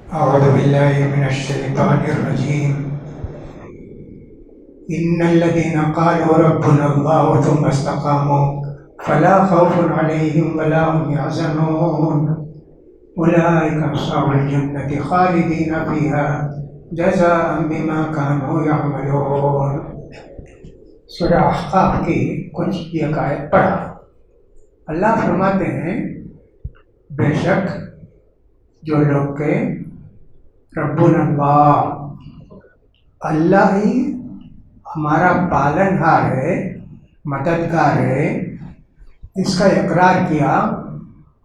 أعوذ بالله من الشيطان الرجيم. إن الذين قالوا ربنا الله ثم استقاموا فلا خوف عليهم ولا هم يحزنون أولئك أصحاب الجنة خالدين فيها جزاء بما كانوا يعملون. سورہ احقاف کی کچھ ایک آیت پڑھا. اللہ فرماتے ہیں بے شک جو لوگ کے ربنا اللہ ہی ہمارا پالن ہار ہے، مددگار ہے، اس کا اقرار کیا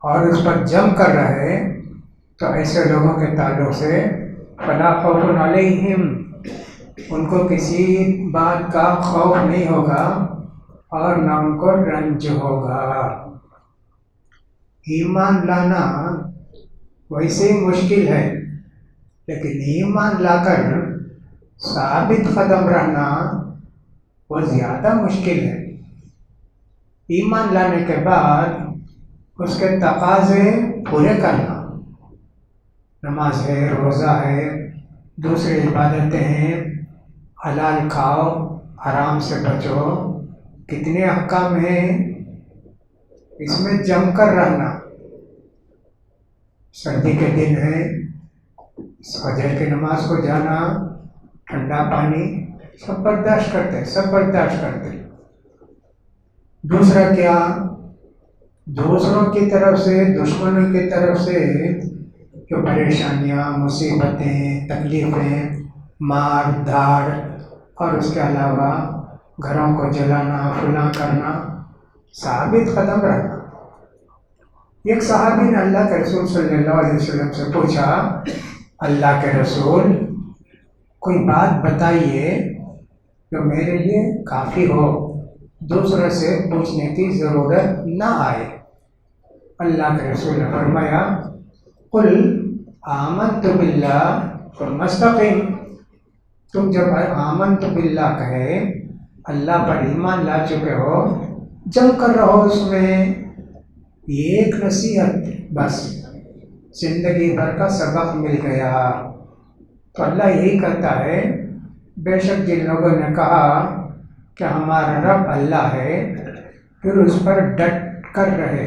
اور اس پر جم کر رہے، تو ایسے لوگوں کے تعلق سے فلا خوف علیہم، ان کو کسی بات کا خوف نہیں ہوگا اور نہ ان کو رنج ہوگا. ایمان لانا ویسے ہی مشکل ہے، لیکن ایمان لا کر ثابت قدم رہنا وہ زیادہ مشکل ہے. ایمان لانے کے بعد اس کے تقاضے پورے کرنا، نماز ہے، روزہ ہے، دوسری عبادتیں ہیں، حلال کھاؤ، حرام سے بچو، کتنے احکام ہیں، اس میں جم کر رہنا. سردی کے دن ہے، فجر کی نماز کو جانا، ٹھنڈا پانی، سب برداشت کرتے. دوسرا کیا، دوسروں کی طرف سے، دشمنوں کی طرف سے جو پریشانیاں، مصیبتیں، تکلیفیں، مار دھاڑ، اور اس کے علاوہ گھروں کو جلانا، فلاں کرنا، ثابت قدم رہنا. ایک صحابی نے اللہ کے رسول صلی اللہ علیہ وسلم سے پوچھا، اللہ کے رسول کوئی بات بتائیے جو میرے لیے کافی ہو، دوسرے سے پوچھنے کی ضرورت نہ آئے. اللہ کے رسول نے فرمایا، قل آمنت باللہ ثم استقم. تم جب آمنت باللہ کہے، اللہ پر ایمان لا چکے ہو، جم کر رہو اس میں. ایک نصیحت بس، زندگی بھر کا سبق مل گیا. تو اللہ یہی کہتا ہے، بے شک جن لوگوں نے کہا کہ ہمارا رب اللہ ہے، پھر اس پر ڈٹ کر رہے،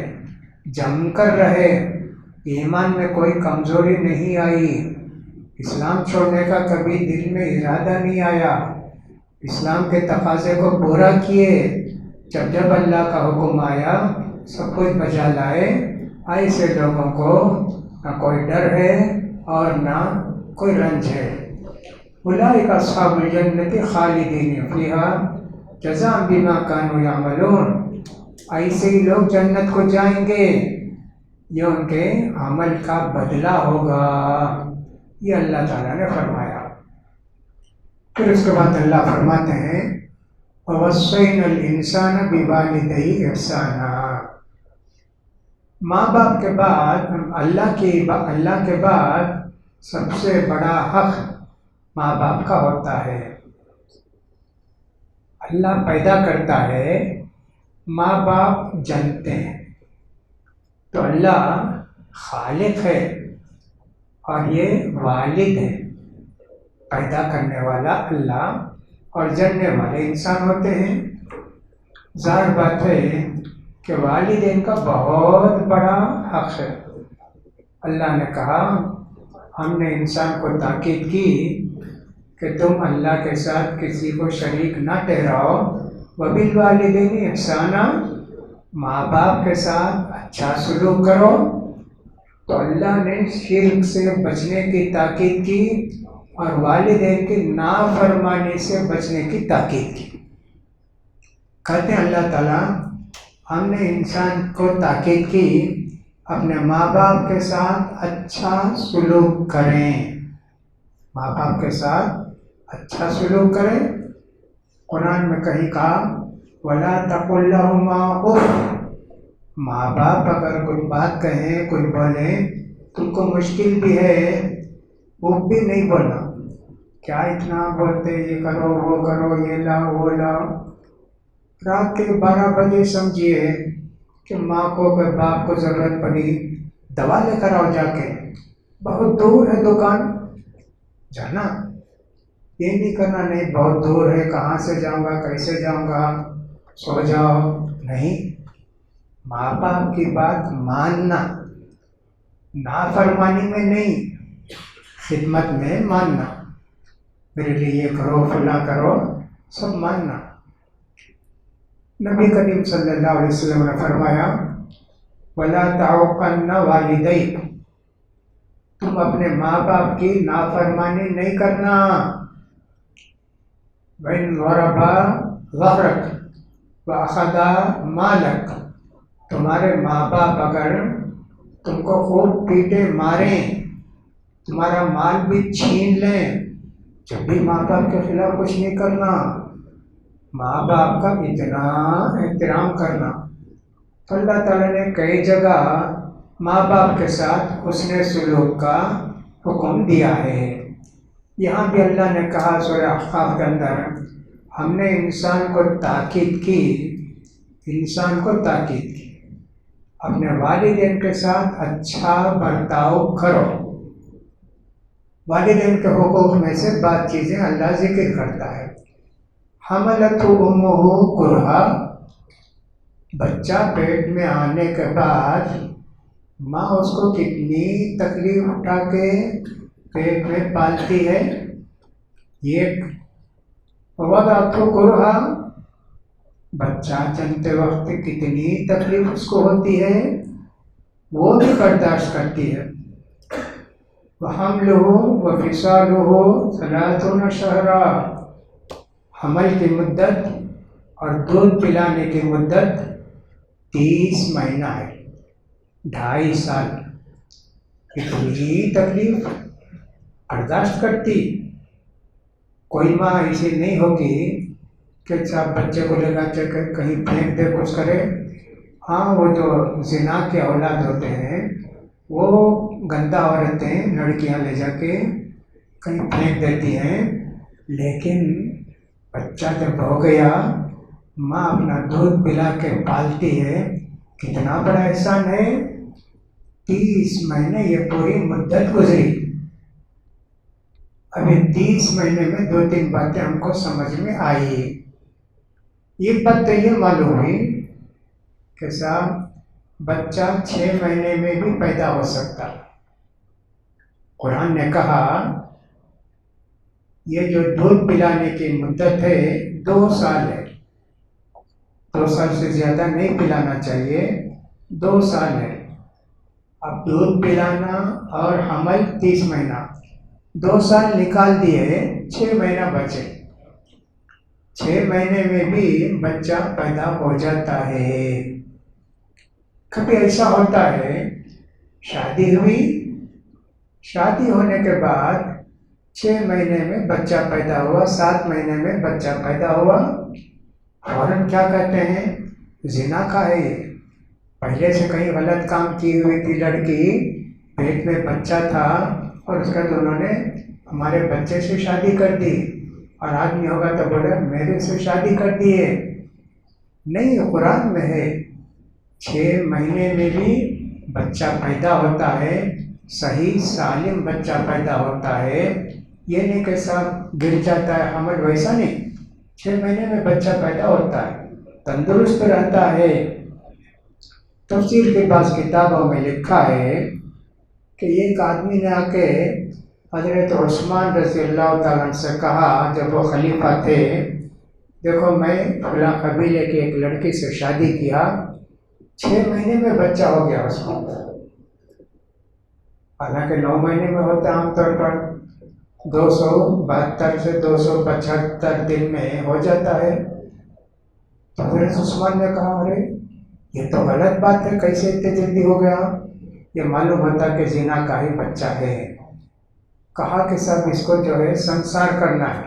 جم کر رہے، ایمان میں کوئی کمزوری نہیں آئی، اسلام چھوڑنے کا کبھی دل میں ارادہ نہیں آیا، اسلام کے تقاضے کو پورا کیے، جب اللہ کا حکم آیا سب کچھ بجا لائے. ایسے لوگوں کو نہ کوئی ڈر ہے اور نہ کوئی رنج ہے. اولئک اصحاب الجنت خالدین فیہا جزاء بما کانوا یعملون. ایسے ہی لوگ جنت کو جائیں گے، یہ ان کے عمل کا بدلہ ہوگا. یہ اللہ تعالیٰ نے فرمایا. پھر اس کے بعد اللہ فرماتے ہیں، وَوَصَّيْنَا الْإِنسَانَ بِوَالِدَيْهِ إِحْسَانًا. ماں باپ کے بعد، اللہ کے بعد سب سے بڑا حق ماں باپ کا ہوتا ہے. اللہ پیدا کرتا ہے، ماں باپ جنتے ہیں. تو اللہ خالق ہے اور یہ والد ہے. پیدا کرنے والا اللہ اور جننے والے انسان ہوتے ہیں. ظاہر بات ہے کہ والدین کا بہت بڑا حق ہے. اللہ نے کہا، ہم نے انسان کو تاکید کی کہ تم اللہ کے ساتھ کسی کو شریک نہ ٹھہراؤ. وَبِالْوَالِدَيْنِ إِحْسَانًا، ماں باپ کے ساتھ اچھا سلوک کرو. تو اللہ نے شرک سے بچنے کی تاکید کی اور والدین کی نافرمانی سے بچنے کی تاکید کی. کہتے ہیں اللہ تعالیٰ، ہم نے انسان کو تاکید کی اپنے ماں باپ کے ساتھ اچھا سلوک کریں. ماں باپ کے ساتھ اچھا سلوک کریں. قرآن میں کہیں کہا، وَلَا تَقُلْ لَهُمَا أُفٍّ. ماں باپ اگر کوئی بات کہیں، کوئی بولیں، تم کو مشکل بھی ہے، وہ بھی نہیں بولنا. کیا اتنا بولتے، یہ کرو، وہ کرو، یہ لاؤ، وہ لاؤ. رات کے 12 بجے سمجھیے کہ ماں کو، باپ کو ضرورت پڑی، دوا لے کر آؤ جا کے. بہت دور ہے دکان جانا، یہ نہیں کرنا نہیں بہت دور ہے کہاں سے جاؤں گا کیسے جاؤں گا، سو جاؤ نہیں، ماں باپ کی بات ماننا، نافرمانی میں نہیں، خدمت میں ماننا، میرے لیے یہ کرو فلاں کرو سب ماننا۔ نبی کریم صلی اللہ علیہ وسلم نے فرمایا وَلَا تَعُقَّنَّ وَالِدَيْكَ، تم اپنے ماں باپ کی نافرمانی نہیں کرنا۔ وَإِنْ ضَرَبَا ظَهْرَكَ وَأَخَذَا مَالَكَ، تمہارے ماں باپ اگر تم کو خوب پیٹے ماریں، تمہارا مال بھی چھین لیں، جب بھی ماں باپ کے خلاف کچھ نہیں کرنا، ماں باپ کا اتنا احترام کرنا۔ تو اللہ تعالیٰ نے کئی جگہ ماں باپ کے ساتھ حسن سلوک کا حکم دیا ہے۔ یہاں بھی اللہ نے کہا سورہ احقاف کے اندر، ہم نے انسان کو تاکید کی، انسان کو تاکید کی اپنے والدین کے ساتھ اچھا برتاؤ کرو۔ والدین کے حقوق میں سے بعض چیزیں اللہ ذکر کرتا ہے۔ حملتہ امہ کرہا، بچہ پیٹ میں آنے کے بعد ماں اس کو کتنی تکلیف اٹھا کے پیٹ میں پالتی ہے، یہ وضعتہ کرہا، بچہ جنتے وقت کتنی تکلیف اس کو ہوتی ہے وہ بھی برداشت کرتی ہے۔ وَحَمْلُهُ وَفِصَالُهُ 30 شَهْرًا، حمل کی مدت اور دودھ پلانے کی مدت 30 مہینہ ہے، 2.5 سال، اتنی تکلیف برداشت کرتی۔ کوئی ماں ایسی نہیں ہوگی کہ صاحب بچے کو لے جا کے کہیں پھینک دے کچھ کرے۔ ہاں وہ جو زنا کے اولاد ہوتے ہیں وہ گندہ عورتیں لڑکیاں لے جا کے کہیں پھینک دیتی ہیں، لیکن بچہ جب ہو گیا ماں اپنا دودھ پلا کے پالتی ہے، کتنا بڑا احسان ہے۔ 30 مہینے یہ پوری مدت گزری، ابھی 30 مہینے میں 2-3 باتیں ہم کو سمجھ میں آئی۔ ایک بات تو یہ معلوم ہوئی کہ صاحب بچہ 6 مہینے میں بھی پیدا ہو سکتا۔ قرآن نے کہا یہ جو دودھ پلانے کی مدت ہے 2 سال ہے، 2 سال سے زیادہ نہیں پلانا چاہیے، 2 سال ہے۔ اب دودھ پلانا اور حمل 30 مہینہ، 2 سال نکال دیے، 6 مہینہ بچے، 6 مہینے میں بھی بچہ پیدا ہو جاتا ہے۔ کبھی ایسا ہوتا ہے شادی ہوئی، شادی ہونے کے بعد 6 مہینے میں بچہ پیدا ہوا، 7 مہینے میں بچہ پیدا ہوا، فوراً کیا کہتے ہیں زنا کا ہے یہ، پہلے سے کہیں غلط کام کی ہوئی تھی لڑکی، پیٹ میں بچہ تھا اور اس کے بعد انہوں نے ہمارے بچے سے شادی کر دی، اور آدمی ہوگا تو بولے میرے سے شادی کر دی ہے۔ نہیں، قرآن میں ہے 6 مہینے میں بھی بچہ پیدا ہوتا ہے، صحیح سالم بچہ پیدا ہوتا ہے، یہ نہیں کہ صاحب گر جاتا ہے حمل، ویسا نہیں، 6 مہینے میں بچہ پیدا ہوتا ہے، تندرست رہتا ہے۔ تفسیر کے بعض کتابوں میں لکھا ہے کہ ایک آدمی نے آ کے حضرت عثمان رضی اللہ تعالیٰ عنہ سے کہا جب وہ خلیفہ تھے، دیکھو میں فلاں قبیلے کی ایک لڑکی سے شادی کیا، 6 مہینے میں بچہ ہو گیا اس کو، حالانکہ 9 مہینے میں ہوتا عام طور پر 272 سے 275 دن میں ہو جاتا ہے۔ تو حضرت عثمان نے کہا ارے یہ تو غلط بات ہے، کیسے اتنے جلدی ہو گیا؟ یہ معلوم ہوتا کہ زنا کا ہی بچہ ہے۔ کہا کہ سب اس کو جو ہے سنسار کرنا ہے،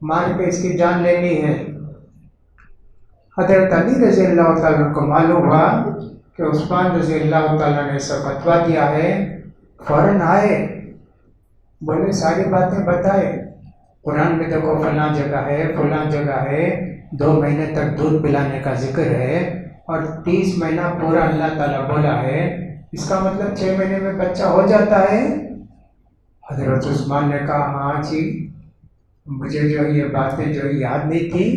مار کے اس کی جان لینی ہے۔ حضرت علی رضی اللہ تعالیٰ کو معلوم ہوا کہ عثمان رضی اللہ تعالیٰ نے ایسا فتویٰ دیا ہے، فوراً آئے، بولے ساری باتیں بتائے، قرآن میں دیکھو فلاں جگہ ہے فلاں جگہ ہے، 2 مہینے تک دودھ پلانے کا ذکر ہے، اور 30 مہینہ پورا اللہ تعالیٰ بولا ہے، اس کا مطلب 6 مہینے میں بچہ ہو جاتا ہے۔ حضرت عثمان نے کہا ہاں جی مجھے جو یہ باتیں جو یاد نہیں تھی،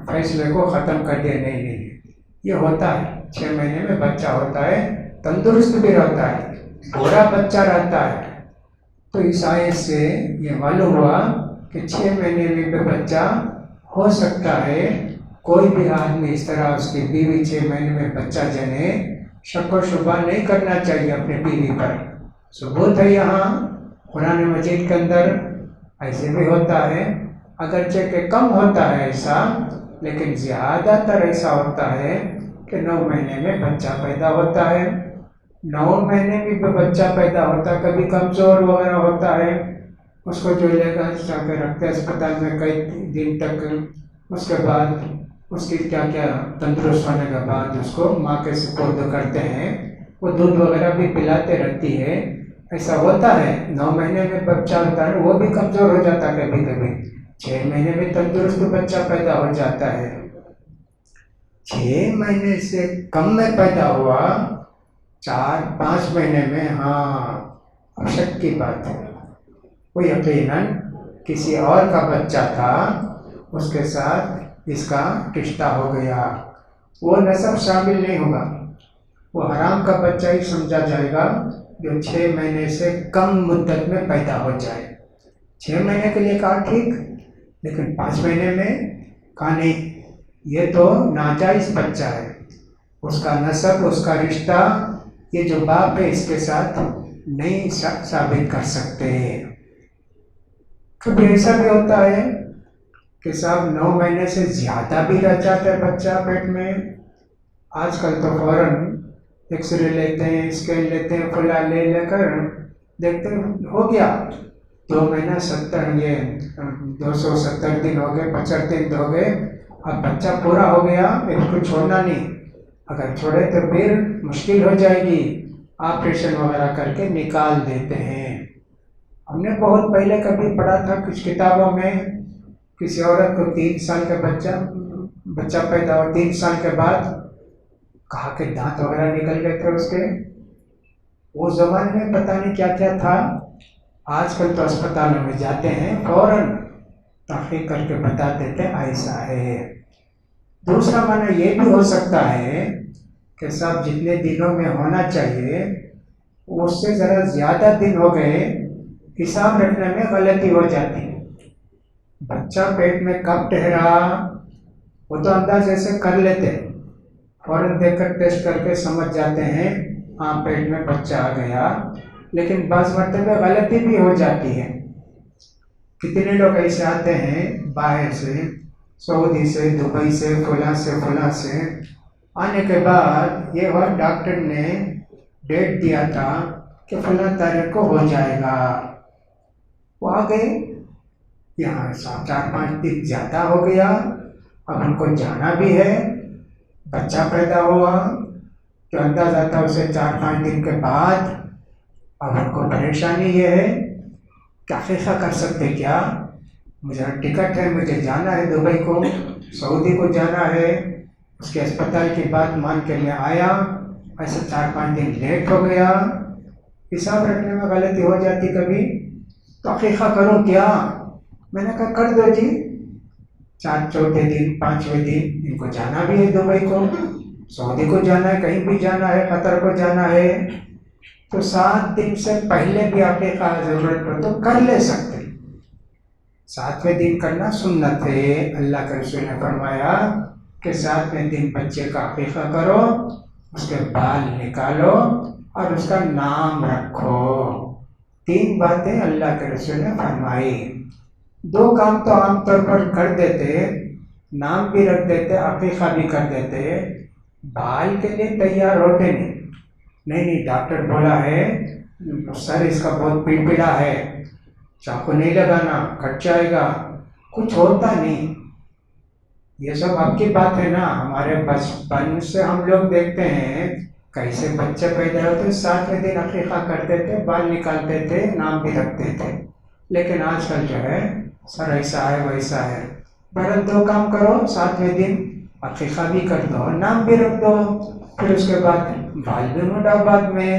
فیصلے کو ختم کر دیا. نہیں نہیں یہ ہوتا ہے، 6 مہینے میں بچہ ہوتا ہے، تندرست بھی رہتا ہے، بوڑھا بچہ رہتا ہے. تو اس آیت سے یہ معلوم ہوا کہ 6 مہینے میں بھی بچہ ہو سکتا ہے. کوئی بھی آدمی اس طرح اس کی بیوی 6 مہینے میں بچہ جنے، شک و شبہ نہیں کرنا چاہیے اپنے بیوی پر. ثبوت ہے یہاں قرآن مجید کے اندر ایسے بھی ہوتا ہے، اگرچہ کہ کم ہوتا ہے ایسا، لیکن زیادہ تر ایسا ہوتا ہے کہ 9 مہینے میں بچہ پیدا ہوتا ہے. 9 مہینے میں بھی بچہ پیدا ہوتا ہے. کبھی کمزور وغیرہ ہوتا ہے، اس کو جو لے کر جا کے رکھتے ہیں اسپتال میں کئی دن تک. اس کے بعد اس کی کیا کیا تندرست ہونے کے بعد اس کو ماں کے سپرد کرتے ہیں، وہ دودھ وغیرہ بھی پلاتے رہتی ہے. ایسا ہوتا ہے 9 مہینے میں بچہ ہوتا ہے، وہ بھی کمزور ہو جاتا ہے کبھی کبھی. 6 مہینے میں تندرست بچہ پیدا ہو جاتا ہے. 6 مہینے سے کم میں پیدا ہوا، 4-5 مہینے میں، ہاں شک کی بات ہے، وہ یقیناً کسی اور کا بچہ تھا، اس کے ساتھ اس کا رشتہ ہو گیا. وہ نسب شامل نہیں ہوگا، وہ حرام کا بچہ ہی سمجھا جائے گا جو 6 مہینے سے کم مدت میں پیدا ہو جائے. 6 مہینے کے لیے کہا ٹھیک، لیکن 5 مہینے میں کہا نہیں، یہ تو ناجائز بچہ ہے. اس کا نسب، اس کا رشتہ، یہ جو باپ ہے اس کے ساتھ نہیں ثابت کر سکتے. کبھی ایسا بھی ہوتا ہے کہ صاحب 9 مہینے سے زیادہ بھی رہ جاتا ہے بچہ پیٹ میں. آج کل تو فوراً ایکس رے لیتے ہیں، اسکین لیتے ہیں، فلاں لے کر دیکھتے ہیں ہو گیا 2 مہینہ 270 دن ہو گئے، 75 دن ہو گئے، اب بچہ پورا ہو گیا، اس کو چھوڑنا نہیں. اگر چھوڑے تو پھر مشکل ہو جائے گی، آپریشن وغیرہ کر کے نکال دیتے ہیں. ہم نے بہت پہلے کبھی پڑھا تھا کچھ کتابوں میں، کسی عورت کو 3 سال کا بچہ پیدا ہوا، 3 سال کے بعد کہا کہ دانت وغیرہ نکل گئے تھے اس کے. وہ زمانے میں پتہ نہیں کیا کیا تھا. آج کل تو اسپتالوں میں جاتے ہیں فوراً تحقیق کر کے بتا دیتے ایسا ہے. دوسرا معنی یہ بھی ہو سکتا ہے کہ صاحب جتنے دنوں میں ہونا چاہیے اس سے ذرا زیادہ دن ہو گئے، حساب رکھنے میں غلطی ہو جاتی ہے. بچہ پیٹ میں کب ٹھہرا وہ تو اندازے سے کر لیتے، فوراً دیکھ کر ٹیسٹ کر کے سمجھ جاتے ہیں ہاں پیٹ میں بچہ آ گیا. لیکن بعض مرتبہ غلطی بھی ہو جاتی ہے. کتنے لوگ ایسے آتے ہیں باہر سے، سعودی سے، دبئی سے، فلاں سے آنے کے بعد یہ اور ڈاکٹر نے ڈیٹ دیا تھا کہ فلاں تاریخ کو ہو جائے گا. وہ آ گئے، یہاں 4-5 دن زیادہ ہو گیا، اب ان کو جانا بھی ہے. بچہ پیدا ہوا جو اندازہ تھا اسے 4-5 دن کے بعد. اب ان کو پریشانی یہ ہے کہ حقیقہ کر سکتے کیا، مجھے ٹکٹ ہے، مجھے جانا ہے دبئی کو، سعودی کو جانا ہے. اس کے اسپتال کی بات مان کے میں آیا، ایسے 4-5 دن لیٹ ہو گیا. حساب رکھنے میں غلطی ہو جاتی کبھی، تو حقیقہ کروں کیا؟ میں نے کہا کر دو جی، 4 دن 5ویں دن ان کو جانا بھی ہے دبئی کو، سعودی کو جانا ہے، کہیں بھی جانا ہے، قطر کو جانا ہے، تو 7 دن سے پہلے بھی حقیقہ ضرورت پڑے تو کر لے سکتے. 7ویں دن کرنا سنت ہے. اللہ کے رسول نے فرمایا کہ 7ویں دن بچے کا عقیقہ کرو، اس کے بال نکالو اور اس کا نام رکھو. 3 باتیں اللہ کے رسول نے فرمائی. 2 کام تو عام طور پر کر دیتے، نام بھی رکھ دیتے، عقیقہ بھی کر دیتے. بال کے لیے تیار ہوتے نہیں، ڈاکٹر بولا ہے سر اس کا بہت پڑپڑا ہے، چاقو نہیں لگانا، کٹ جائے گا، کچھ ہوتا نہیں. یہ سب آپ کی بات ہے نا. ہمارے بچپن سے ہم لوگ دیکھتے ہیں کیسے بچے پیدا ہوتے، 7ویں دن عقیقہ کرتے تھے، بال نکالتے تھے، نام بھی رکھتے تھے. لیکن آج کل جو ہے سر ایسا ہے ویسا ہے. بہرحال 2 کام کرو، 7ویں دن عقیقہ بھی کر دو، نام بھی رکھ دو، پھر اس کے بعد بال بھی مڈاؤ بعد میں.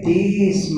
30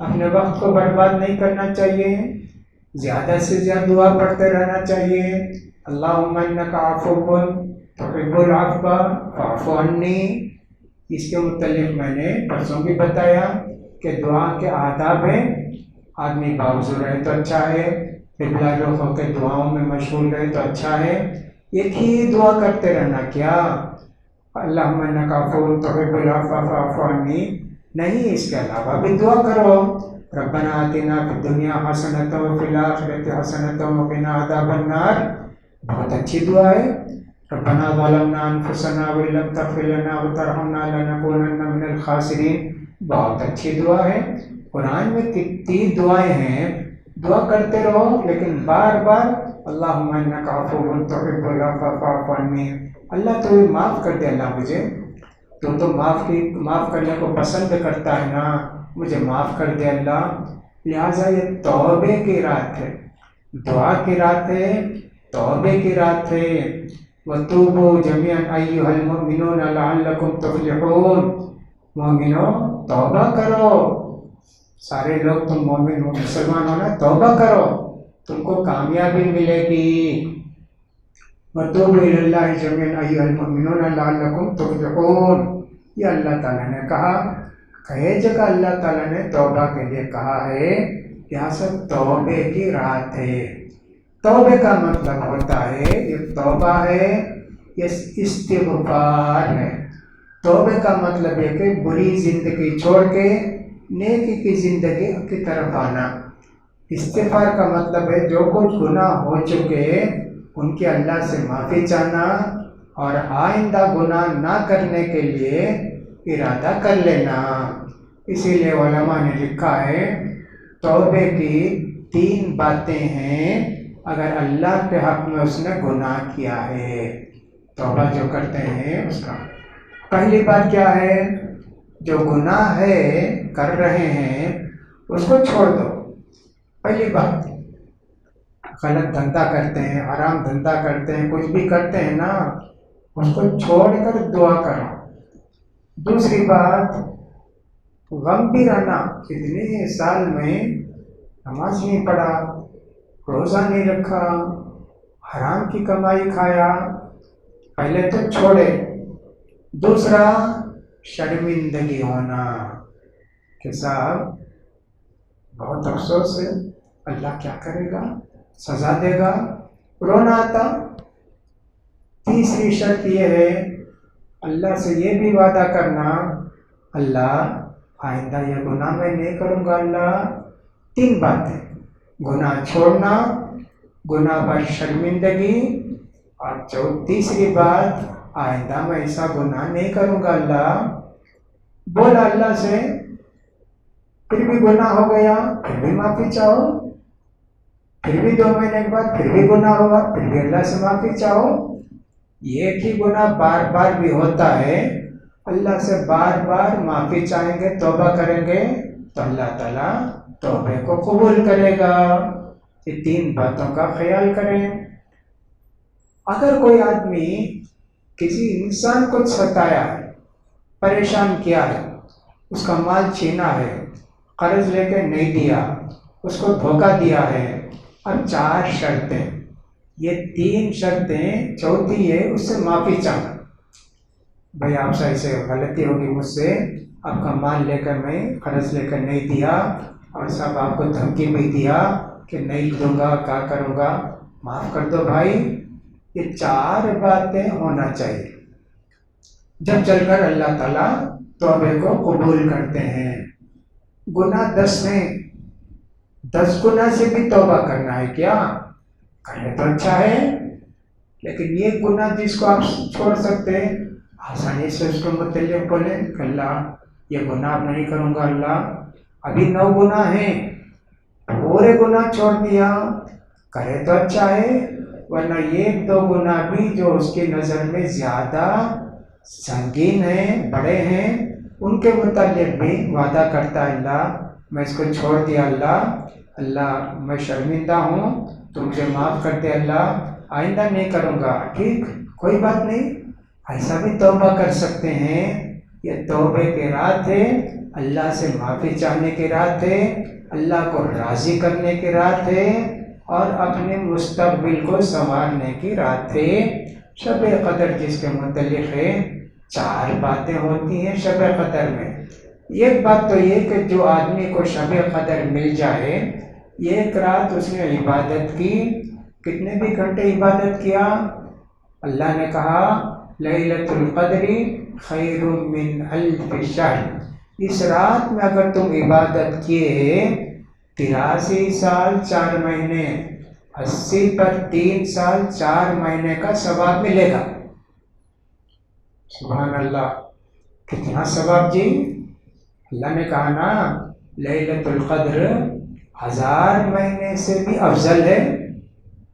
اپنے وقت کو برباد نہیں کرنا چاہیے، زیادہ سے زیادہ دعا پڑھتے رہنا چاہیے۔ اللہم انک عفو تحب العفو فاعف عنی، اس کے متعلق میں نے پرسوں بھی بتایا کہ دعا کے آداب ہیں۔ آدمی باوضو رہے تو اچھا ہے، قبلہ رخ ہو کے دعاؤں میں مشغول رہے تو اچھا ہے۔ ایک ہی دعا کرتے رہنا کیا اللہم انک عفو تحب العفو فاعف عنی نہیں، اس کے علاوہ بھی دعا کرو۔ ربنا آتنا فی الدنیا حسنۃ وفی الآخرۃ حسنۃ وقنا عذاب النار، بہت اچھی دعا ہے۔ ربنا ظلمنا انفسنا وان لم تغفر لنا وترحمنا لنکونن من الخاسرین، بہت اچھی دعا ہے۔ قرآن میں کتنی دعائیں ہیں، دعا کرتے رہو لیکن بار بار اللہم انک عفو تحب العفو فاعف عنی، اللہ تو معاف کر دے، اللہ مجھے تو معاف کرنے کو پسند کرتا ہے نا، مجھے معاف کر دے اللہ۔ لہٰذا یہ توبے کی رات ہے، دعا کی رات ہے، توبے کی رات ہے۔ وَتُوبُوا جَمِيعًا أَيُّهَا الْمُؤْمِنُونَ لَعَلَّكُمْ تُفْلِحُونَ، مومنوں توبہ کرو، سارے لوگ تم مومن ہو، مسلمان ہو نا، توبہ کرو، تم کو کامیابی ملے گی۔ وَتُوبُوا إِلَى اللَّهِ جَمِيعًا أَيُّهَا الْمُؤْمِنُونَ لَعَلَّكُمْ تُفْلِحُونَ، یہ اللہ تعالیٰ نے کہا۔ کئی جگہ اللہ تعالیٰ نے توبہ کے لیے کہا ہے، یہاں سے توبے کی رات ہے۔ توبے کا مطلب ہوتا ہے، یہ توبہ ہے، یہ استغفار ہے۔ توبے کا مطلب ہے کہ بری زندگی چھوڑ کے نیکی کی زندگی کی طرف آنا۔ استغفار کا مطلب ہے جو کچھ گناہ ہو چکے ان کی اللہ سے معافی چاہنا اور آئندہ گناہ نہ کرنے کے لیے ارادہ کر لینا۔ اسی لیے علماء نے لکھا ہے توبے کی 3 باتیں ہیں اگر اللہ کے حق میں اس نے گناہ کیا ہے، توبہ جو کرتے ہیں اس کا۔ پہلی بات کیا ہے؟ جو گناہ ہے کر رہے ہیں اس کو چھوڑ دو، پہلی بات۔ غلط دھندا کرتے ہیں، حرام دھندا کرتے ہیں، کچھ بھی کرتے ہیں نا، اس کو چھوڑ کر دعا کرو۔ دوسری بات، غم بھی رہنا، اتنے سال میں نماز نہیں پڑھا، روزہ نہیں رکھا، حرام کی کمائی کھایا، پہلے تو چھوڑے۔ دوسرا، شرمندگی ہونا کہ صاحب بہت افسوس ہے، اللہ کیا کرے گا، سزا دے گا، رونا آتا۔ تیسری شرط یہ ہے اللہ سے یہ بھی وعدہ کرنا اللہ آئندہ یہ گناہ میں نہیں کروں گا اللہ۔ 3 باتیں، گناہ چھوڑنا، گناہ پر شرمندگی، اور تیسری بات آئندہ میں ایسا گناہ نہیں کروں گا اللہ۔ بولا اللہ سے، پھر بھی گناہ ہو گیا پھر بھی معافی چاہو، پھر بھی 2 مہینے کے بعد پھر بھی گناہ ہوا پھر بھی اللہ سے معافی چاہو۔ ایک ہی گناہ بار بار بھی ہوتا ہے، اللہ سے بار بار معافی چاہیں گے، توبہ کریں گے تو اللہ تعالیٰ توبے کو قبول کرے گا۔ یہ 3 باتوں کا خیال کریں۔ اگر کوئی آدمی کسی انسان کو ستایا ہے، پریشان کیا ہے، اس کا مال چھینا ہے، قرض لے کے نہیں دیا، اس کو دھوکہ دیا ہے، اب 4 شرطیں، یہ 3 شرطیں، چوتھی ہے اس سے معافی چاہنا۔ بھائی آپ سے ایسے غلطی ہوگی مجھ سے، آپ کا مال لے کر میں قرض لے کر نہیں دیا، اور صاحب آپ کو دھمکی بھی دیا کہ نہیں دوں گا، کیا کروں گا، معاف کر دو بھائی۔ یہ 4 باتیں ہونا چاہیے، جب چل کر اللہ تعالیٰ توبے کو قبول کرتے ہیں۔ گناہ 10 ہیں، 10 گناہ سے بھی توبہ کرنا ہے کیا؟ کرے تو اچھا ہے، لیکن یہ گناہ جس کو آپ چھوڑ سکتے ہیں آسانی سے اس کو متعلق بولیں کہ اللہ یہ گناہ نہیں کروں گا اللہ۔ ابھی 9 گناہ ہیں، پورے گناہ چھوڑ دیا، کرے تو اچھا ہے، ورنہ 1-2 گناہ بھی جو اس کی نظر میں زیادہ سنگین ہیں، بڑے ہیں، ان کے متعلق بھی وعدہ کرتا ہے اللہ میں اس کو چھوڑ دیا اللہ میں شرمندہ ہوں، تو مجھے معاف کر دے اللہ، آئندہ نہیں کروں گا، ٹھیک کوئی بات نہیں، ایسا بھی توبہ کر سکتے ہیں۔ یہ توبے کی رات ہے، اللہ سے معافی چاہنے کی رات ہے، اللہ کو راضی کرنے کی رات ہے، اور اپنے مستقبل کو سنوارنے کی رات ہے۔ شب قدر جس کے متعلق ہے، 4 باتیں ہوتی ہیں شب قدر میں۔ ایک بات تو یہ کہ جو آدمی کو شب قدر مل جائے، ایک رات اس نے عبادت کی، کتنے بھی گھنٹے عبادت کیا، اللہ نے کہا لیلۃ القدر خیر من الف شہر، اس رات میں اگر تم عبادت کیے 83 سال 4 مہینے، 80 پر 3 سال 4 مہینے کا ثواب ملے گا۔ سبحان اللہ، کتنا ثواب جی! اللہ نے کہا نا لیلۃ القدر 1000 مہینے سے بھی افضل ہے،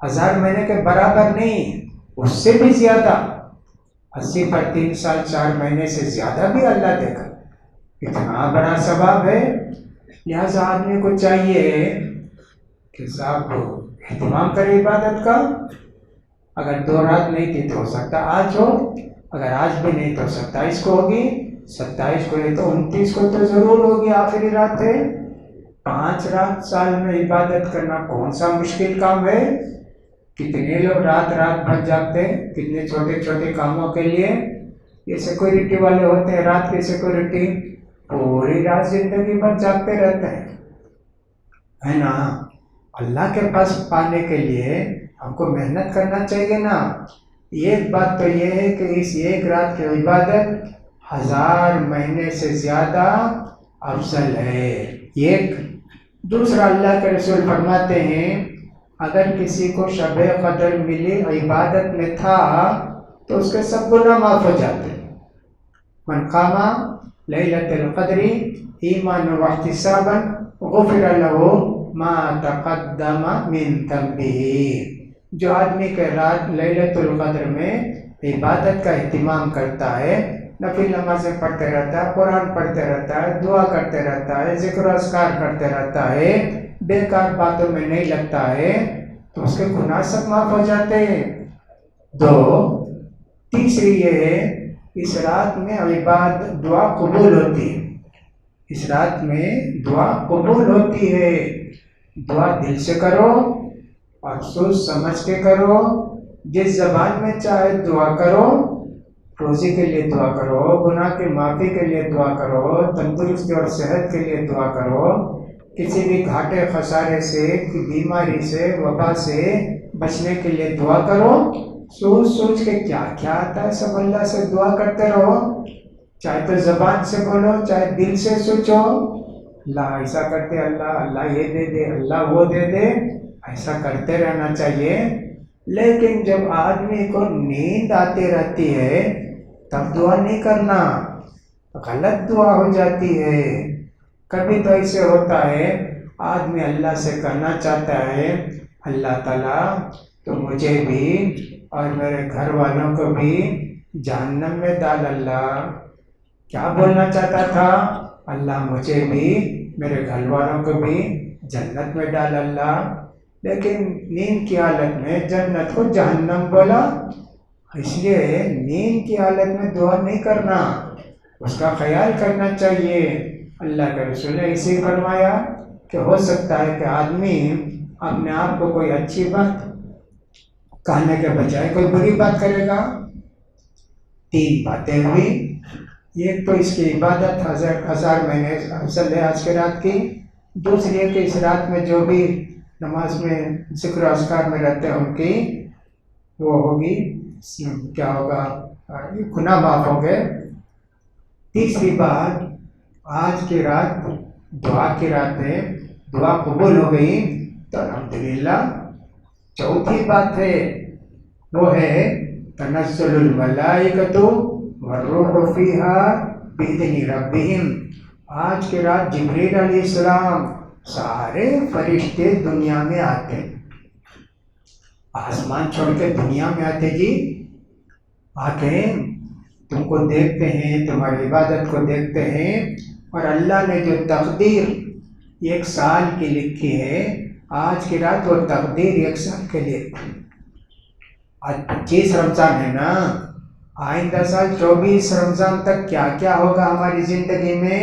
1000 مہینے کے برابر نہیں، اس سے بھی زیادہ، 80 پر 3 سال 4 مہینے سے زیادہ بھی اللہ دے گا، اتنا بڑا ثواب ہے۔ لہذا آدمی کو چاہیے کہ صاحب اہتمام کرے عبادت کا، اگر 2 رات نہیں تھی تو ہو سکتا آج ہو، اگر آج بھی نہیں تو 27 کو ہوگی، 27 کو نہیں تو 29 کو تو ضرور ہوگی، آخری رات ہے۔ 5 رات سال میں عبادت کرنا کون سا مشکل کام ہے؟ کتنے لوگ رات رات بھر جاگتے ہیں کتنے چھوٹے چھوٹے کاموں کے لیے، یہ سیکورٹی والے ہوتے ہیں، رات کی سیکورٹی، پوری رات زندگی بھر جاگتے رہتے ہیں، ہے نا۔ اللہ کے پاس پانے کے لیے ہم کو محنت کرنا چاہیے نا۔ ایک بات تو یہ ہے کہ اس ایک رات کی عبادت 1000 مہینے سے زیادہ افضل ہے۔ ایک دوسرا اللہ کے رسول فرماتے ہیں اگر کسی کو شب قدر ملی عبادت میں تھا تو اس کے سب گناہ معاف ہو جاتے ہیں۔ من قام لیلۃ القدر ایمانا واحتسابا غفر له ما تقدم من ذنبه، جو آدمی کے رات لیلۃ القدر میں عبادت کا اہتمام کرتا ہے، نفل نمازیں پڑھتے رہتا ہے، قرآن پڑھتے رہتا ہے، دعا کرتے رہتا ہے، ذکر و اذکار کرتے رہتا ہے، بیکار باتوں میں نہیں لگتا ہے، تو اس کے گناہ سب معاف ہو جاتے ہیں۔ 2، تیسری یہ ہے اس رات میں دعا قبول ہوتی ہے، اس رات میں دعا قبول ہوتی ہے۔ دعا دل سے کرو اور سوچ سمجھ کے کرو، جس زبان میں چاہے دعا کرو، روزی کے لیے دعا کرو، گناہ کی معافی کے لیے دعا کرو، تندرستی اور صحت کے لیے دعا کرو، کسی بھی گھاٹے خسارے سے، بیماری سے، وبا سے بچنے کے لیے دعا کرو۔ سوچ سوچ کے کیا کیا آتا ہے سب اللہ سے دعا کرتے رہو، چاہے تو زبان سے بولو چاہے دل سے سوچو، اللہ ایسا کرتے، اللہ یہ دے دے، اللہ وہ دے دے، ایسا کرتے رہنا چاہیے۔ لیکن جب آدمی کو نیند آتی رہتی ہے تب دعا نہیں کرنا، غلط دعا ہو جاتی ہے۔ کبھی تو ایسے ہوتا ہے آدمی اللہ سے کہنا چاہتا ہے اللہ تعالیٰ تو مجھے بھی اور میرے گھر والوں کو بھی جہنم میں ڈال، اللہ کیا بولنا چاہتا تھا؟ اللہ مجھے بھی میرے گھر والوں کو بھی جنت میں ڈال اللہ، لیکن نیند کی حالت میں جنت کو جہنم بولا، اس لیے نیند کی حالت میں دعا نہیں کرنا، اس کا خیال کرنا چاہیے۔ اللہ کے رسول نے اسی فرمایا کہ ہو سکتا ہے کہ آدمی اپنے آپ کو کوئی اچھی بات کہنے کے بجائے کوئی بری بات کرے گا۔ 3 باتیں ہوئی، ایک تو اس کی عبادت 1000 مہینے افضل ہے آج کے رات کی، دوسری ہے کہ اس رات میں جو بھی نماز میں ذکر و اذکار میں رہتے ہیں ان کی وہ ہوگی، کیا ہوگا، گناہ معاف ہوں گے۔ تیسری بات، آج کی رات دعا کی رات ہے، دعا قبول ہو گئی تو الحمدللہ۔ چوتھی بات ہے وہ ہے تنزل الملائکۃ والروح فیہا بإذن ربہم، آج کی رات جبریل علیہ السلام سارے فرشتے دنیا میں آتے، آسمان چھوڑ کے دنیا میں آتے جی، آ کے تم کو دیکھتے ہیں، تمہاری عبادت کو دیکھتے ہیں، اور اللہ نے جو تقدیر 1 سال کی لکھی ہے آج کی رات وہ تقدیر 1 سال کے لیے۔ آج 25 رمضان ہے نا، آئندہ سال 24 رمضان تک کیا کیا ہوگا ہماری زندگی میں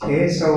600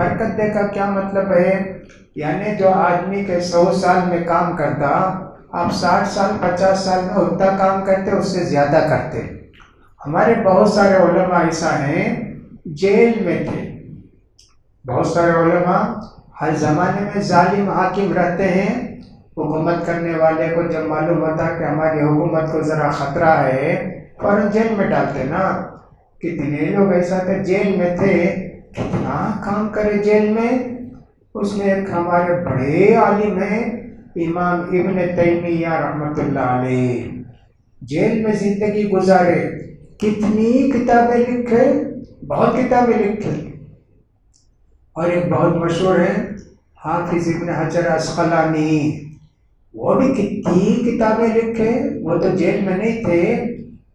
برکت دے کا کیا مطلب ہے؟ یعنی جو آدمی کے 100 سال میں کام کرتا، آپ 60 سال 50 سال میں اتنا کام کرتے، اس سے زیادہ کرتے۔ ہمارے بہت سارے علماء ایسا ہیں جیل میں تھے، بہت سارے علماء ہر زمانے میں ظالم حاکم رہتے ہیں، حکومت کرنے والے کو جب معلوم ہوتا کہ ہماری حکومت کو ذرا خطرہ ہے فوراً جیل میں ڈالتے نا۔ کتنے لوگ ایسا تھے جیل میں تھے، کتنا کام کرے جیل میں۔ اس میں ایک ہمارے بڑے عالم ہیں امام ابن تیمیہ رحمۃ اللہ علیہ، جیل میں زندگی گزارے، کتنی کتابیں لکھے، بہت کتابیں لکھے۔ اور ایک بہت مشہور ہے حافظ ابن حجر عسقلانی، وہ بھی کتنی کتابیں لکھے، وہ تو جیل میں نہیں تھے،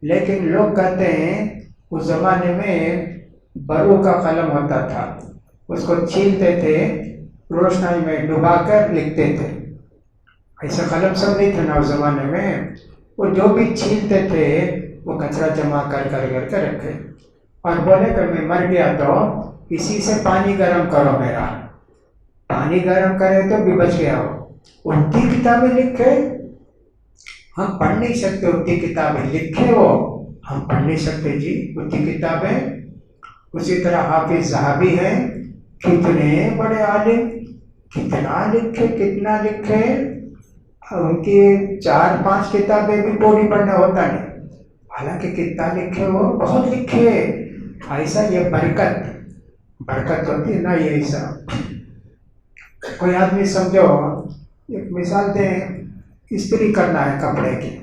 لیکن لوگ کہتے ہیں اس زمانے میں برو کا قلم ہوتا تھا، اس کو چھیلتے تھے، روشنائی میں ڈبا کر لکھتے تھے۔ ایسا قلم سب نہیں تھا نا اس زمانے میں، وہ جو بھی چھیلتے تھے وہ کچرا جمع کر کے رکھے، اور بولے کہ میں مر گیا تو اسی سے پانی گرم کرو، میرا پانی گرم کرے تو بھی بچ گیا ہو۔ اتنی کتابیں لکھے، ہم پڑھ نہیں سکتے اتنی کتابیں لکھے، وہ ہم پڑھ نہیں سکتے جی اتنی کتابیں۔ اسی طرح حافظ ذہبی ہیں، کتنے بڑے عالم، کتنا لکھے، ان کی 4-5 کتابیں بھی پوری پڑھنا ہوتا نہیں، حالانکہ کتنا لکھے، وہ بہت لکھے۔ ایسا یہ برکت ہوتی ہے نا، یہ ایسا۔ کوئی آدمی سمجھو، ایک مثال دیں، استری کرنا ہے کپڑے کی،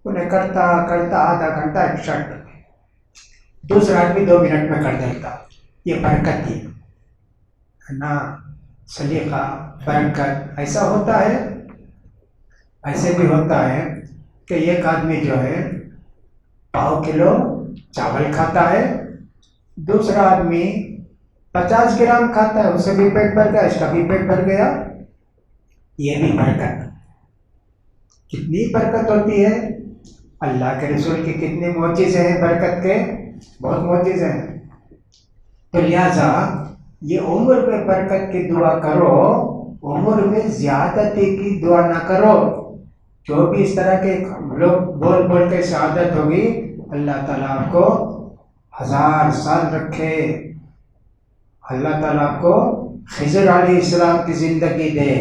انہیں کرتا آدھا گھنٹہ ایک شرٹ، دوسرا آدمی 2 منٹ میں کر دیتا، یہ برکت ہی ہے نا، سلیقہ، برکت۔ ایسا ہوتا ہے، ایسے بھی ہوتا ہے کہ ایک آدمی جو ہے 1.5 کلو چاول کھاتا ہے، دوسرا آدمی 50 گرام کھاتا ہے، اس سے بھی پیٹ بھر گیا، اس کا بھی پیٹ بھر گیا، یہ بھی برکت۔ کتنی برکت ہوتی ہے، اللہ کے رسول کی کتنے معجزے ہیں برکت کے، بہت معجزے ہیں۔ تو لہٰذا یہ عمر میں برکت کی دعا کرو، عمر میں زیادتی کی دعا نہ کرو۔ جو بھی اس طرح کے لوگ بول کے شہادت ہوگی، اللہ تعالیٰ آپ کو 1000 سال رکھے، اللہ تعالیٰ آپ کو خضر علیہ السلام کی زندگی دے،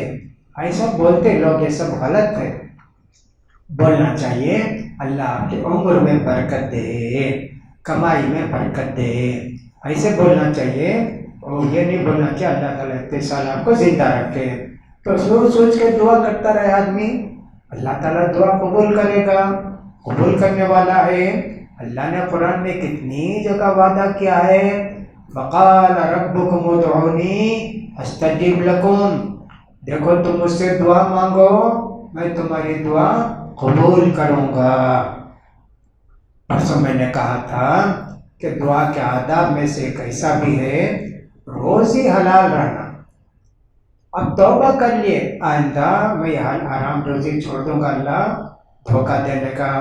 ایسا بولتے لوگ، یہ سب غلط ہے۔ بولنا چاہیے اللہ آپ کی عمر میں برکت دے، کمائی میں برکت دے، ایسے بولنا چاہیے، اور یہ نہیں بولنا چاہیے اللہ تعالیٰ اتنے سال آپ کو زندہ رکھے۔ تو سوچ کے دعا کرتا رہے آدمی، اللہ تعالیٰ دعا قبول کرے گا، قبول کرنے والا ہے۔ اللہ نے قرآن میں کتنی جگہ وعدہ کیا ہے، وقال ربکم ادعونی استجب لکم، دیکھو تم مجھ سے دعا مانگو، میں تمہاری دعا قبول کروں گا۔ پرسوں میں نے کہا تھا کہ دعا کے آداب میں سے ایک ایسا بھی ہے روزی حلال رہنا۔ اب توبہ کر لیے، آئندہ میں یہ حرام روزی چھوڑ دوں گا، اللہ دھوکہ دینے کا،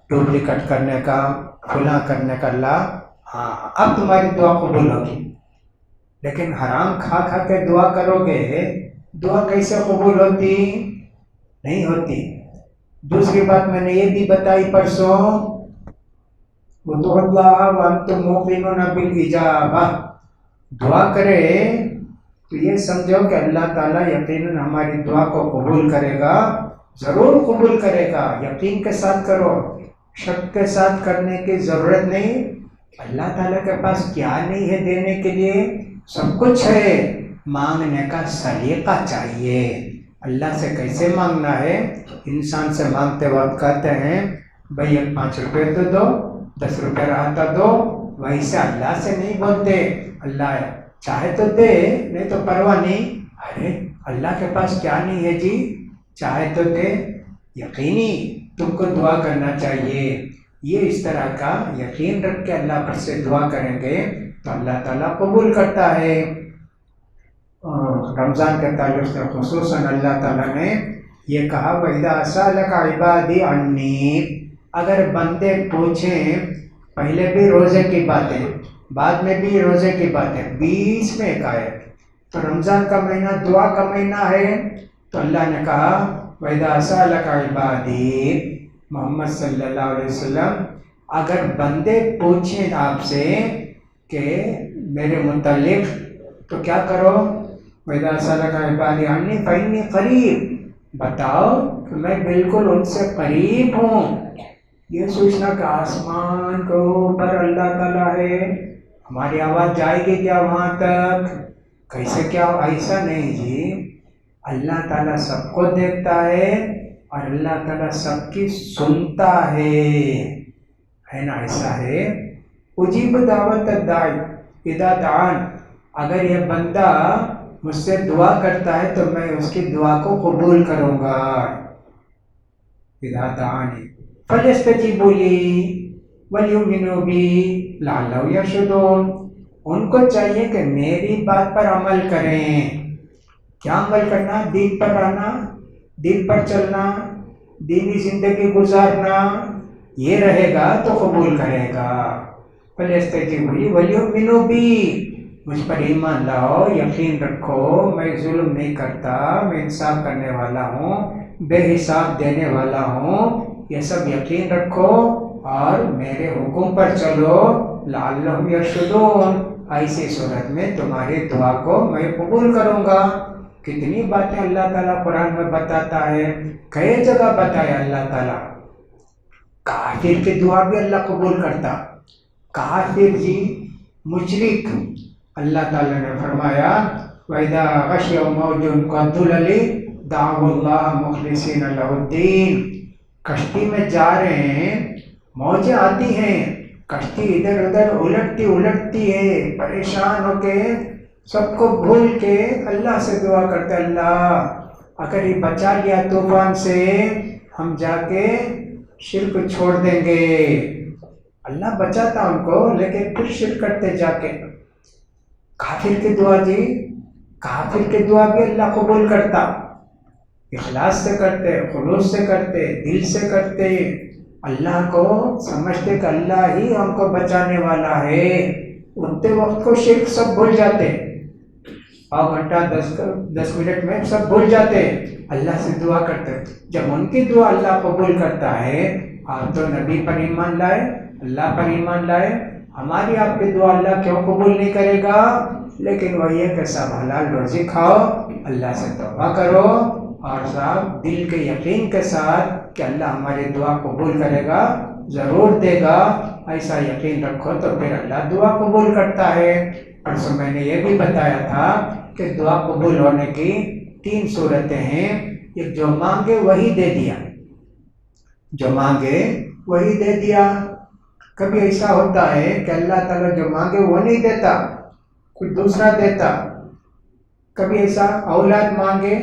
ڈپلیکیٹ کرنے کا، کھلا کرنے کا، اللہ ہاں اب تمہاری دعا قبول ہوگی۔ لیکن حرام کھا کے دعا کرو گے، دعا کیسے قبول ہوتی؟ نہیں ہوتی۔ دوسری بات میں نے یہ بھی بتائی پرسوں، ادعوا اللہ وانتم موقنون بالاجابہ، دعا کرے تو یہ سمجھو کہ اللہ تعالیٰ یقیناً ہماری دعا کو قبول کرے گا، ضرور قبول کرے گا، یقین کے ساتھ کرو، شک کے ساتھ کرنے کی ضرورت نہیں۔ اللہ تعالیٰ کے پاس کیا نہیں ہے دینے کے لیے، سب کچھ ہے، مانگنے کا سلیقہ چاہیے۔ اللہ سے کیسے مانگنا ہے؟ انسان سے مانگتے وقت کہتے ہیں بھائی 5 روپے تو دو، 10 روپے رہا تو دو، ویسے اللہ سے نہیں بولتے، اللہ چاہے تو دے، نہیں تو پرواہ نہیں۔ ارے اللہ کے پاس کیا نہیں ہے جی، چاہے تو دے۔ یقینی تم کو دعا کرنا چاہیے، یہ اس طرح کا یقین رکھ کے اللہ پر سے دعا کریں گے تو اللہ تعالیٰ قبول کرتا ہے۔ رمضان کے تعلق سے خصوصاً اللہ تعالیٰ نے یہ کہا وَإِذَا سَأَلَكَ عِبَادِي عَنِّي، اگر بندے پوچھیں، پہلے بھی روزے کی باتیں، بعد میں بھی روزے کی باتیں، بیچ میں ایک آیت تو رمضان کا مہینہ دعا کا مہینہ ہے، تو اللہ نے کہا وَإِذَا سَأَلَكَ عِبَادِي، محمد صلی اللہ علیہ وسلم اگر بندے پوچھیں آپ سے کہ میرے متعلق تو کیا کرو، وَإِذَا سَأَلَكَ عِبَادِي عَنِّي فَإِنِّي قَرِيب، بتاؤ کہ میں بالکل ان سے قریب ہوں۔ یہ سوچنا کہ آسمان کے اوپر اللہ تعالیٰ ہے، ہماری آواز جائے گی کیا وہاں تک، کیسے کیا، ایسا نہیں جی، اللہ تعالیٰ سب کو دیکھتا ہے اور اللہ تعالیٰ سب کی سنتا ہے نا، ایسا ہے۔ اجیب دعوت الداعی اذا دعان، اگر یہ بندہ مجھ سے دعا کرتا ہے تو میں اس کی دعا کو قبول کروں گا۔ اذا دعانی فلیستجیبوا لی ولیؤمنوا بی لعلہم یرشدون، ان کو چاہیے کہ میری بات پر عمل کریں۔ کیا عمل کرنا؟ دین پر رہنا، دین پر چلنا، دینی زندگی گزارنا، یہ رہے گا تو قبول کرے گا۔ فَلْيَسْتَجِیبُوا لِی وَلْیُؤْمِنُوا بِی، مجھ پر ایمان لاؤ، یقین رکھو، میں ظلم نہیں کرتا، میں انصاف کرنے والا ہوں، بے حساب دینے والا ہوں، یہ سب یقین رکھو اور میرے حکم پر چلو، لعلہم یرشدون، ایسی صورت میں تمہاری دعا کو میں قبول کروں گا۔ کتنی باتیں اللہ تعالیٰ قرآن میں بتاتا ہے، کئی جگہ بتایا اللہ تعالیٰ۔ کافر کی دعا بھی اللہ قبول کرتا، کافر جی، مشرک، اللہ تعالیٰ نے فرمایا وَإِذَا غَشِيَهُم مَوْجٌ كَالظُّلَلِ دَعَوُا اللَّهَ مُخْلِصِينَ لَهُ الدِّينَ، کشتی میں جا رہے ہیں، موجیں آتی ہیں، کشتی ادھر ادھر الٹتی ہے، پریشان ہو کے سب کو بھول کے اللہ سے دعا کرتے، اللہ اگر یہ بچا لیا طوفان سے ہم جا کے شرک چھوڑ دیں گے۔ اللہ بچاتا ان کو، لیکن پھر شرک کرتے جا کے۔ کافر کی دعا جی، کافر کی دعا بھی اللہ قبول کرتا، اخلاص سے کرتے، خلوص سے کرتے، دل سے کرتے، اللہ کو سمجھتے کہ اللہ ہی ہم کو بچانے والا ہے، اٹھتے وقت کو شرک سب بھول جاتے، پاؤ گھنٹہ 10 منٹ میں سب بھول جاتے، اللہ سے دعا کرتے۔ جب ان کی دعا اللہ قبول کرتا ہے، آپ تو نبی پر ایمان لائے، اللہ پر ایمان لائے، ہماری آپ کی دعا اللہ کیوں قبول نہیں کرے گا؟ لیکن وہ یہ کہ سب حلال روزی کھاؤ، اللہ سے توبہ کرو، اور صاحب دل کے یقین کے ساتھ کہ اللہ ہماری دعا قبول کرے گا، ضرور دے گا، ایسا یقین رکھو تو پھر اللہ دعا قبول کرتا ہے۔ پرسوں میں نے یہ بھی بتایا تھا کہ دعا قبول ہونے کی 3 صورتیں ہیں، ایک جو مانگے وہی دے دیا، جو مانگے وہی دے دیا۔ کبھی ایسا ہوتا ہے کہ اللہ تعالیٰ جو مانگے وہ نہیں دیتا، کچھ دوسرا دیتا۔ کبھی ایسا اولاد مانگے،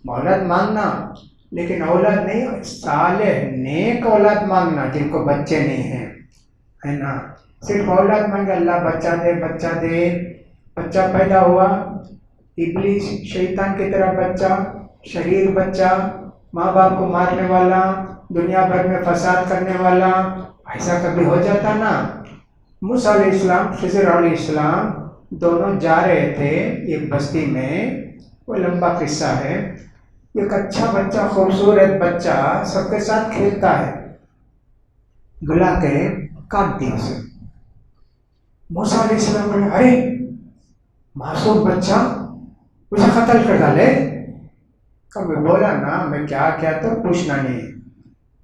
اولاد مانگنا، لیکن اولاد نہیں، صالح نیک اولاد مانگنا جن کو بچے نہیں ہیں، ہے نا، صرف اولاد مانگے اللہ بچہ دے، بچہ دے، بچہ پیدا ہوا، ابلیس شیطان کی طرح بچہ، شریر بچہ، ماں باپ کو مارنے والا، دنیا بھر میں فساد کرنے والا، ایسا کبھی ہو جاتا نا۔ موسیٰ علیہ السلام، خضر علیہ السلام دونوں جا رہے تھے ایک بستی میں، وہ لمبا قصہ ہے، ایک اچھا بچہ، خوبصورت بچہ سب کے ساتھ کھیلتا ہے، بلا کے کاٹ دیا اسے۔ موسیٰ علیہ السلام نے ارے معصوم بچہ اسے قتل کر ڈالے۔ کبھی بولا نا میں کیا کیا تو پوچھنا نہیں،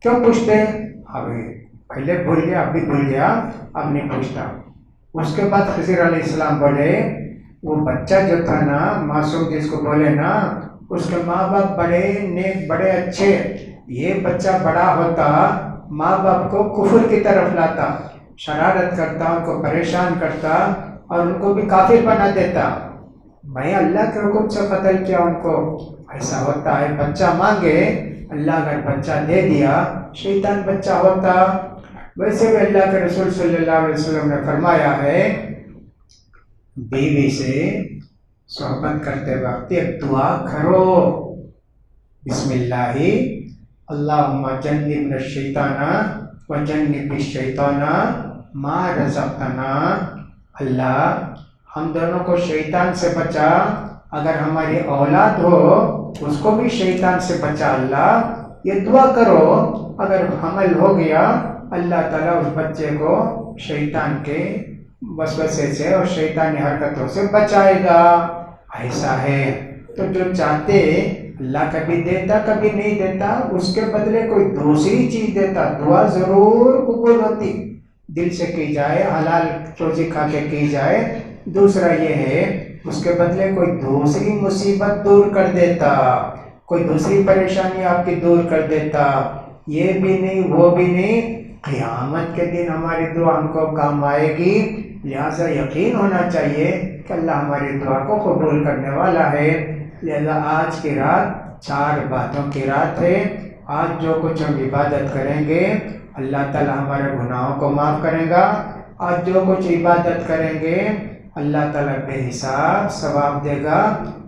کیوں پوچھتے؟ ابھی پہلے بھول گیا، اب بھی بھول گیا، اب نہیں پوچھتا۔ اس کے بعد خضر علیہ السلام بولے وہ بچہ جو تھا نا، معصوم جس کو بولے نا، اس کے ماں باپ بڑے نیک، بڑے اچھے، یہ بچہ بڑا ہوتا ماں باپ کو کفر کی طرف لاتا، شرارت کرتا، ان کو پریشان کرتا اور ان کو بھی کافر بنا دیتا، میں اللہ کے حکم سے قتل کیا ان کو۔ ایسا ہوتا ہے، بچہ مانگے اللہ اگر بچہ دے دیا، شیطان بچہ ہوتا۔ ویسے بھی اللہ کے رسول صلی اللہ علیہ وسلم نے فرمایا ہے، بیوی سے صحبت کرتے وقت ایک دعا کرو، بسم اللہ اللہم جنبنا الشیطان وجنب الشیطان ما رزقتنا، اللہ ہم دونوں کو شیطان سے بچا اگر ہماری اولاد ہو اس کو بھی شیطان سے بچا اللہ، یہ دعا کرو، اگر حمل ہو گیا اللہ تعالیٰ اس بچے کو شیطان کے وسوسے سے اور شیطانی حرکتوں سے بچائے گا۔ ایسا ہے تو جو چاہتے اللہ کبھی دیتا کبھی نہیں دیتا، اس کے بدلے کوئی دوسری چیز دیتا، دعا ضرور قبول ہوتی، دل سے کی جائے، حلال روزی کھا کے کی جائے۔ دوسرا یہ ہے اس کے بدلے کوئی دوسری مصیبت دور کر دیتا، کوئی دوسری پریشانی آپ کی دور کر دیتا، یہ بھی نہیں وہ بھی نہیں، قیامت کے دن ہماری دعا ہم کو کام آئے گی۔ لہٰذا یقین ہونا چاہیے کہ اللہ ہماری دعا کو قبول کرنے والا ہے۔ لہذا آج کی رات 4 باتوں کی رات ہے۔ آج جو کچھ ہم عبادت کریں گے اللہ تعالیٰ ہمارے گناہوں کو معاف کرے گا۔ آج جو کچھ عبادت کریں گے اللہ تعالیٰ بے حساب ثواب دے گا،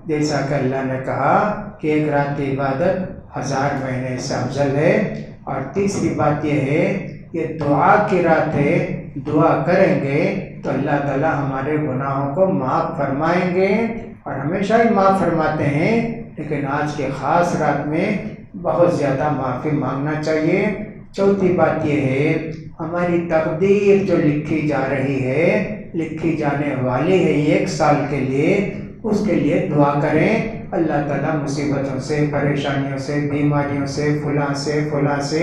جیسا کہ اللہ نے کہا کہ 1 رات کی عبادت 1000 مہینے سے افضل ہے۔ اور تیسری بات یہ ہے کہ دعا کی رات ہے، دعا کریں گے تو اللہ تعالیٰ ہمارے گناہوں کو معاف فرمائیں گے، اور ہمیشہ ہی معاف فرماتے ہیں، لیکن آج کے خاص رات میں بہت زیادہ معافی مانگنا چاہیے۔ چوتھی بات یہ ہے ہماری تقدیر جو لکھی جا رہی ہے، لکھی جانے والی ہے 1 سال کے لیے، اس کے لیے دعا کریں اللہ تعالیٰ مصیبتوں سے، پریشانیوں سے، بیماریوں سے، فلاں سے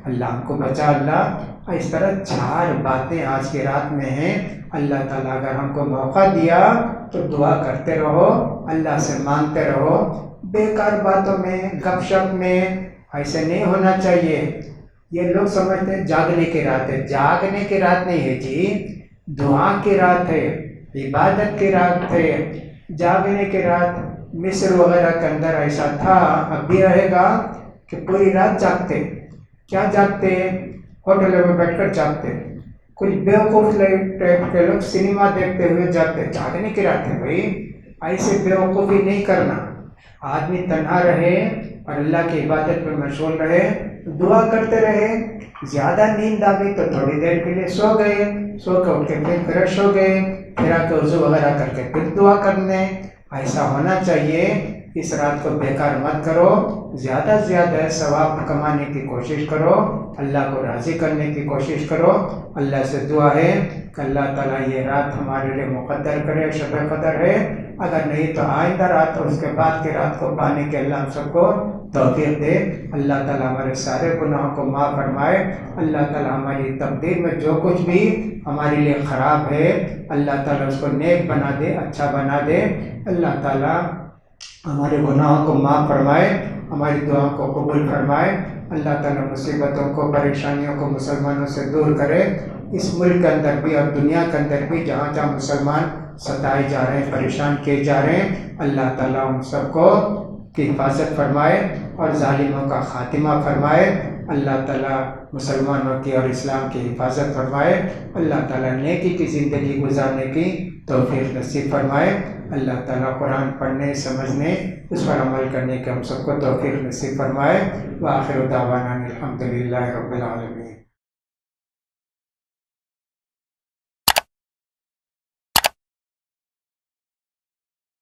اللہ ہم کو بچا۔ اللہ اس طرح 4 باتیں آج کی رات میں ہیں۔ اللہ تعالیٰ اگر ہم کو موقع دیا تو دعا کرتے رہو، اللہ سے مانگتے رہو، بیکار باتوں میں، گپ شپ میں ایسے نہیں ہونا چاہیے۔ یہ لوگ سمجھتے ہیں جاگنے کی رات ہے، جاگنے کی رات نہیں ہے جی، دعا کی رات ہے، عبادت کی رات ہے۔ جاگنے کی رات مصر وغیرہ کے اندر ایسا تھا، اب بھی رہے گا کہ پوری رات جاگتے۔ کیا جاگتے؟ ہوٹلوں میں بیٹھ کر جاگتے۔ کچھ بیوقوف ٹائپ کے لوگ سنیما دیکھتے ہوئے جاگتے۔ جاگنے کی رات ہے بھائی، ایسے بیوقوفی نہیں کرنا۔ آدمی تنہا رہے اور اللہ کی عبادت میں مشغول رہے، دعا کرتے رہے۔ زیادہ نیند آ گئی تو تھوڑی دیر کے لیے سو گئے، سو کے اٹھ کے پھر فریش ہو گئے، پھر آ کے وضو وغیرہ کر کے پھر دعا کرنے۔ ایسا ہونا چاہیے۔ اس رات کو بیکار مت کرو، زیادہ سے زیادہ ثواب کمانے کی کوشش کرو، اللہ کو راضی کرنے کی کوشش کرو۔ اللہ سے دعا ہے کہ اللہ تعالیٰ یہ رات ہمارے لیے مقدر کرے، شب قدر ہے، اگر نہیں تو آئندہ رات اور اس کے بعد کی رات کو پانے کے اللہ ہم سب کو توفیق دے۔ اللہ تعالیٰ ہمارے سارے گناہوں کو معاف فرمائے۔ اللہ تعالیٰ ہماری تقدیر میں جو کچھ بھی ہمارے لیے خراب ہے اللہ تعالیٰ اس کو نیک بنا دے، اچھا بنا دے۔ اللہ تعالیٰ ہمارے گناہوں کو معاف فرمائے، ہماری دعاؤں کو قبول فرمائے۔ اللہ تعالیٰ مصیبتوں کو، پریشانیوں کو مسلمانوں سے دور کرے۔ اس ملک کے اندر بھی اور دنیا کے اندر بھی جہاں جہاں مسلمان ستائے جا رہے ہیں، پریشان کیے جا رہے ہیں، اللہ تعالیٰ ان سب کو کی حفاظت فرمائے اور ظالموں کا خاتمہ فرمائے۔ اللہ تعالیٰ مسلمانوں کی اور اسلام کی حفاظت فرمائے۔ اللہ تعالیٰ نیکی کی زندگی گزارنے کی توفیق نصیب فرمائے۔ اللہ تعالیٰ قرآن پڑھنے، سمجھنے، اس پر عمل کرنے کے ہم سب کو توفیق نصیب فرمائے۔ وآخر دعوانا الحمدللہ رب العالمین۔